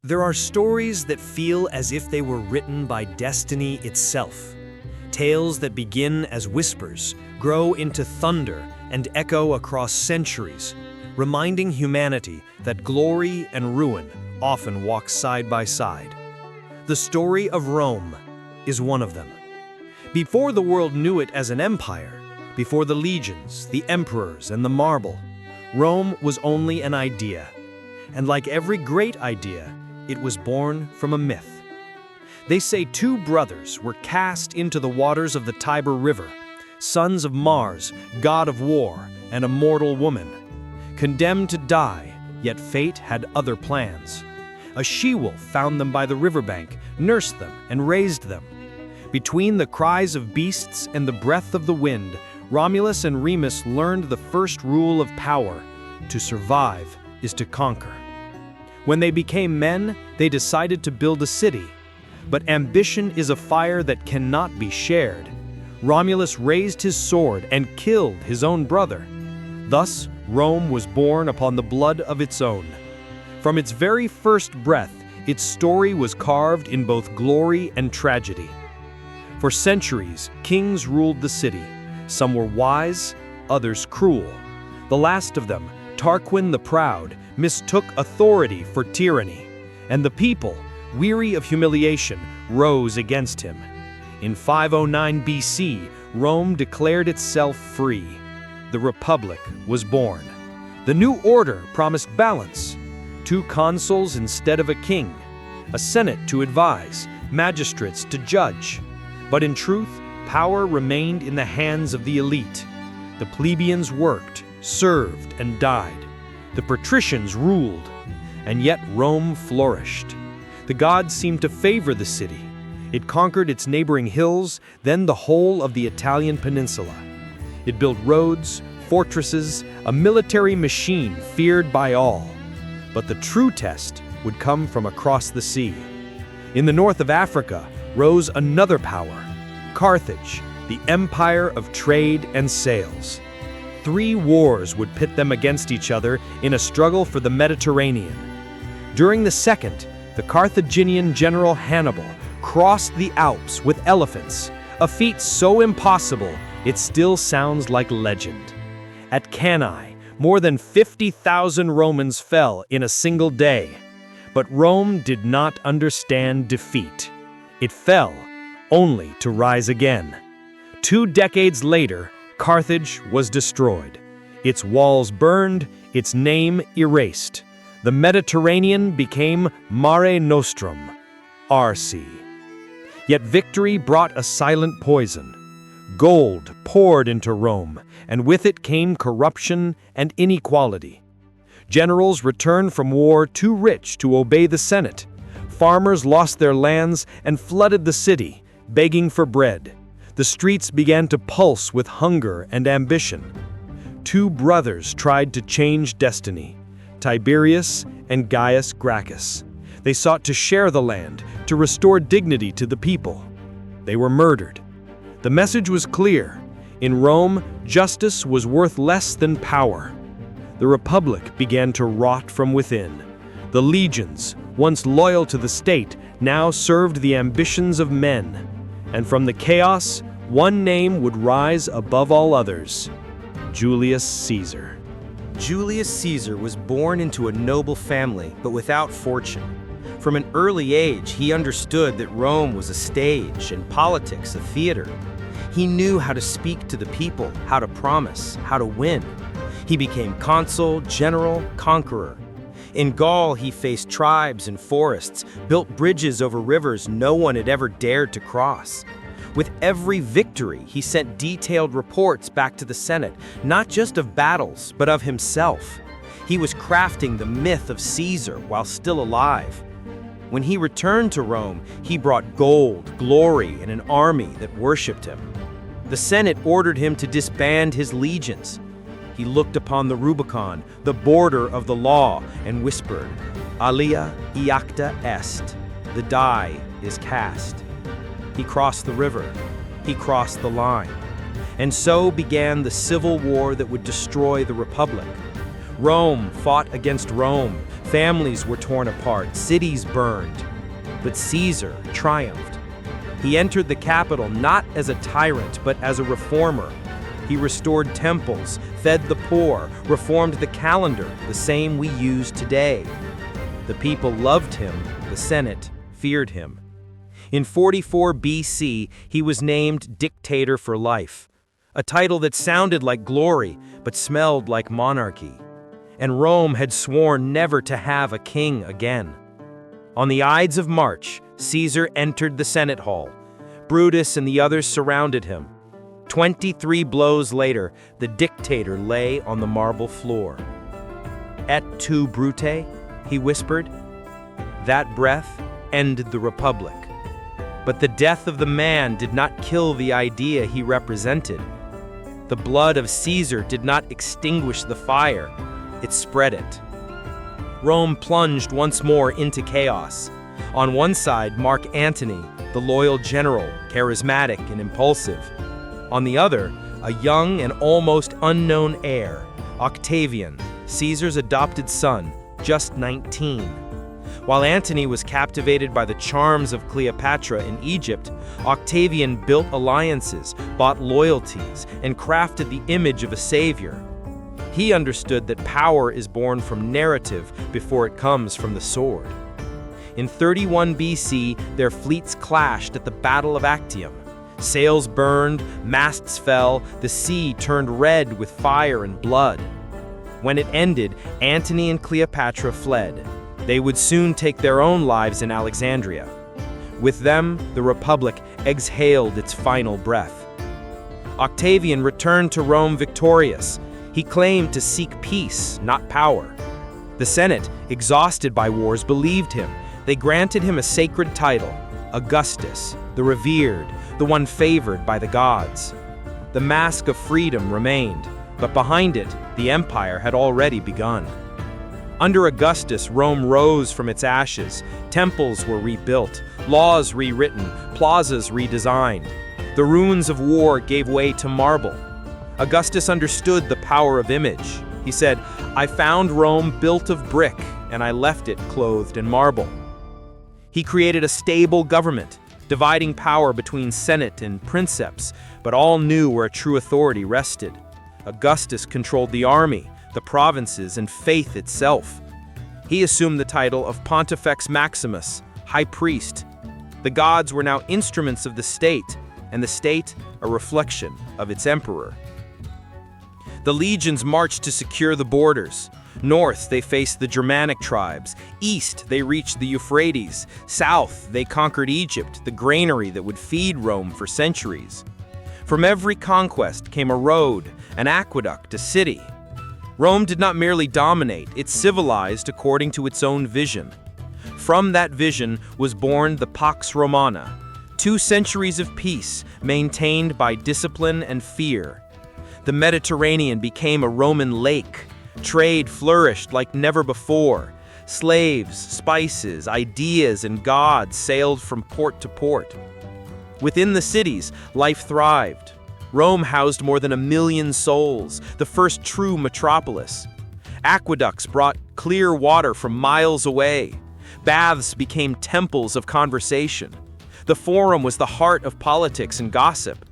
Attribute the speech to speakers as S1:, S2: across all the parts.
S1: There are stories that feel as if they were written by destiny itself. Tales that begin as whispers, grow into thunder, and echo across centuries, reminding humanity that glory and ruin often walk side by side. The story of Rome is one of them. Before the world knew it as an empire, before the legions, the emperors, and the marble, Rome was only an idea. And like every great idea, it was born from a myth. They say two brothers were cast into the waters of the Tiber River, sons of Mars, god of war, and a mortal woman. Condemned to die, yet fate had other plans. A she-wolf found them by the riverbank, nursed them, and raised them. Between the cries of beasts and the breath of the wind, Romulus and Remus learned the first rule of power: to survive is to conquer. When they became men, they decided to build a city. But ambition is a fire that cannot be shared. Romulus raised his sword and killed his own brother. Thus, Rome was born upon the blood of its own. From its very first breath, its story was carved in both glory and tragedy. For centuries, kings ruled the city. Some were wise, others cruel. The last of them, Tarquin the Proud, mistook authority for tyranny, and the people, weary of humiliation, rose against him. In 509 BC, Rome declared itself free. The Republic was born. The new order promised balance: 2 consuls instead of a king, a senate to advise, magistrates to judge. But in truth, power remained in the hands of the elite. The plebeians worked, served, and died. The patricians ruled, and yet Rome flourished. The gods seemed to favor the city. It conquered its neighboring hills, then the whole of the Italian peninsula. It built roads, fortresses, a military machine feared by all. But the true test would come from across the sea. In the north of Africa rose another power: Carthage, the empire of trade and sales. 3 wars would pit them against each other in a struggle for the Mediterranean. During the second, the Carthaginian general Hannibal crossed the Alps with elephants, a feat so impossible it still sounds like legend. At Cannae, more than 50,000 Romans fell in a single day. But Rome did not understand defeat. It fell, only to rise again. 2 decades later, Carthage was destroyed. Its walls burned, its name erased. The Mediterranean became Mare Nostrum, our sea. Yet victory brought a silent poison. Gold poured into Rome, and with it came corruption and inequality. Generals returned from war too rich to obey the Senate. Farmers lost their lands and flooded the city, begging for bread. The streets began to pulse with hunger and ambition. 2 brothers tried to change destiny: Tiberius and Gaius Gracchus. They sought to share the land, to restore dignity to the people. They were murdered. The message was clear: in Rome, justice was worth less than power. The Republic began to rot from within. The legions, once loyal to the state, now served the ambitions of men. And from the chaos, one name would rise above all others: Julius Caesar.
S2: Julius Caesar was born into a noble family, but without fortune. From an early age, he understood that Rome was a stage and politics a theater. He knew how to speak to the people, how to promise, how to win. He became consul, general, conqueror. In Gaul, he faced tribes and forests, built bridges over rivers no one had ever dared to cross. With every victory, he sent detailed reports back to the Senate, not just of battles, but of himself. He was crafting the myth of Caesar while still alive. When he returned to Rome, he brought gold, glory, and an army that worshipped him. The Senate ordered him to disband his legions. He looked upon the Rubicon, the border of the law, and whispered, "Alia iacta est," the die is cast. He crossed the river. He crossed the line. And so began the civil war that would destroy the Republic. Rome fought against Rome, Families were torn apart, cities burned. But Caesar triumphed. He entered the capital not as a tyrant, but as a reformer. He restored temples, fed the poor, reformed the calendar, the same we use today. The people loved him, the Senate feared him. In 44 BC, he was named dictator for life, a title that sounded like glory but smelled like monarchy. And Rome had sworn never to have a king again. On the Ides of March, Caesar entered the Senate hall. Brutus and the others surrounded him. 23 blows later, the dictator lay on the marble floor. Et tu, Brute? He whispered. That breath ended the republic. But the death of the man did not kill the idea he represented. The blood of Caesar did not extinguish the fire, it spread it. Rome plunged once more into chaos. On one side, Mark Antony, the loyal general, charismatic and impulsive. On the other, a young and almost unknown heir, Octavian, Caesar's adopted son, just 19. While Antony was captivated by the charms of Cleopatra in Egypt, Octavian built alliances, bought loyalties, and crafted the image of a savior. He understood that power is born from narrative before it comes from the sword. In 31 BC, their fleets clashed at the Battle of Actium. Sails burned, masts fell, the sea turned red with fire and blood. When it ended, Antony and Cleopatra fled. They would soon take their own lives in Alexandria. With them, the Republic exhaled its final breath. Octavian returned to Rome victorious. He claimed to seek peace, not power. The Senate, exhausted by wars, believed him. They granted him a sacred title, Augustus, the revered, the one favored by the gods. The mask of freedom remained, but behind it, the empire had already begun. Under Augustus, Rome rose from its ashes. Temples were rebuilt, laws rewritten, plazas redesigned. The ruins of war gave way to marble. Augustus understood the power of image. He said, "I found Rome built of brick, and I left it clothed in marble." He created a stable government, dividing power between Senate and princeps, but all knew where true authority rested. Augustus controlled the army, the provinces, and faith itself. He assumed the title of Pontifex Maximus, high priest. The gods were now instruments of the state, and the state a reflection of its emperor. The legions marched to secure the borders. North, they faced the Germanic tribes. East, they reached the Euphrates. South, they conquered Egypt, the granary that would feed Rome for centuries. From every conquest came a road, an aqueduct, a city. Rome did not merely dominate, it civilized according to its own vision. From that vision was born the Pax Romana, 2 centuries of peace maintained by discipline and fear. The Mediterranean became a Roman lake. Trade flourished like never before. Slaves, spices, ideas, and gods sailed from port to port. Within the cities, life thrived. Rome housed more than 1 million souls, the first true metropolis. Aqueducts brought clear water from miles away. Baths became temples of conversation. The forum was the heart of politics and gossip.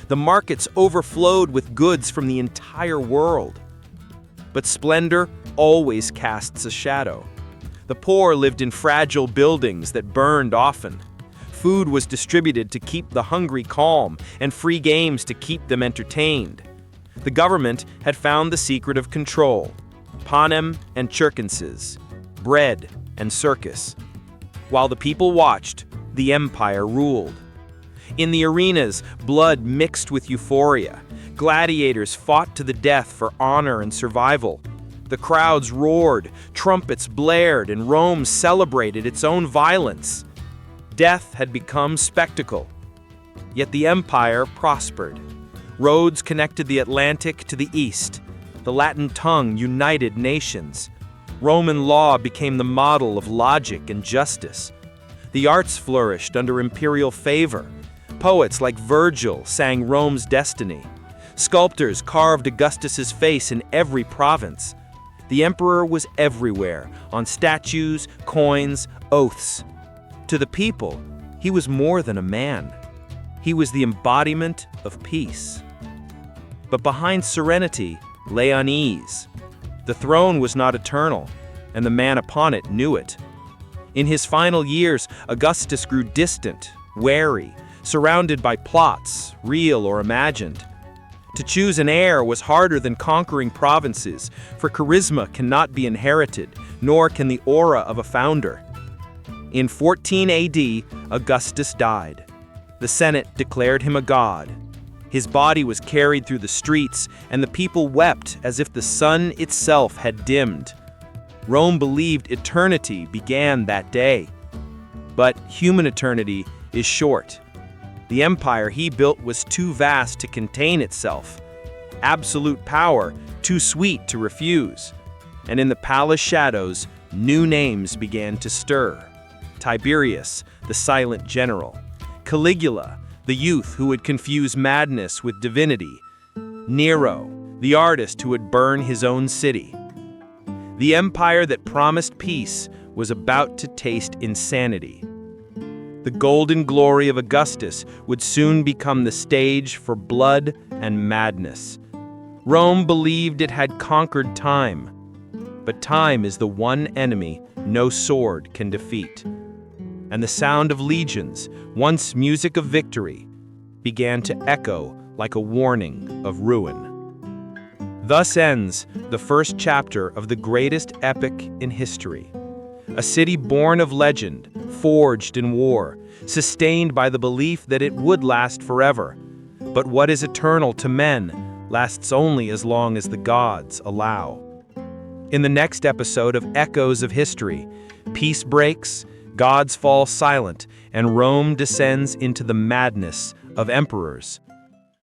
S2: The markets overflowed with goods from the entire world. But splendor always casts a shadow. The poor lived in fragile buildings that burned often. Food was distributed to keep the hungry calm, and free games to keep them entertained. The government had found the secret of control: panem and circenses, bread and circus. While the people watched, the empire ruled. In the arenas, blood mixed with euphoria. Gladiators fought to the death for honor and survival. The crowds roared, trumpets blared, and Rome celebrated its own violence. Death had become spectacle. Yet the empire prospered. Roads connected the Atlantic to the east. The Latin tongue united nations. Roman law became the model of logic and justice. The arts flourished under imperial favor. Poets like Virgil sang Rome's destiny. Sculptors carved Augustus's face in every province. The emperor was everywhere, on statues, coins, oaths. To the people, he was more than a man. He was the embodiment of peace. But behind serenity lay unease. The throne was not eternal, and the man upon it knew it. In his final years, Augustus grew distant, wary, surrounded by plots, real or imagined. To choose an heir was harder than conquering provinces, for charisma cannot be inherited, nor can the aura of a founder. In 14 AD, Augustus died. The Senate declared him a god. His body was carried through the streets, and the people wept as if the sun itself had dimmed. Rome believed eternity began that day. But human eternity is short. The empire he built was too vast to contain itself. Absolute power too sweet to refuse. And in the palace shadows, new names began to stir. Tiberius, the silent general. Caligula, the youth who would confuse madness with divinity. Nero, the artist who would burn his own city. The empire that promised peace was about to taste insanity. The golden glory of Augustus would soon become the stage for blood and madness. Rome believed it had conquered time, but time is the one enemy no sword can defeat. And the sound of legions, once music of victory, began to echo like a warning of ruin. Thus ends the first chapter of the greatest epic in history. A city born of legend, forged in war, sustained by the belief that it would last forever. But what is eternal to men lasts only as long as the gods allow. In the next episode of Echoes of History, peace breaks, gods fall silent, and Rome descends into the madness of emperors.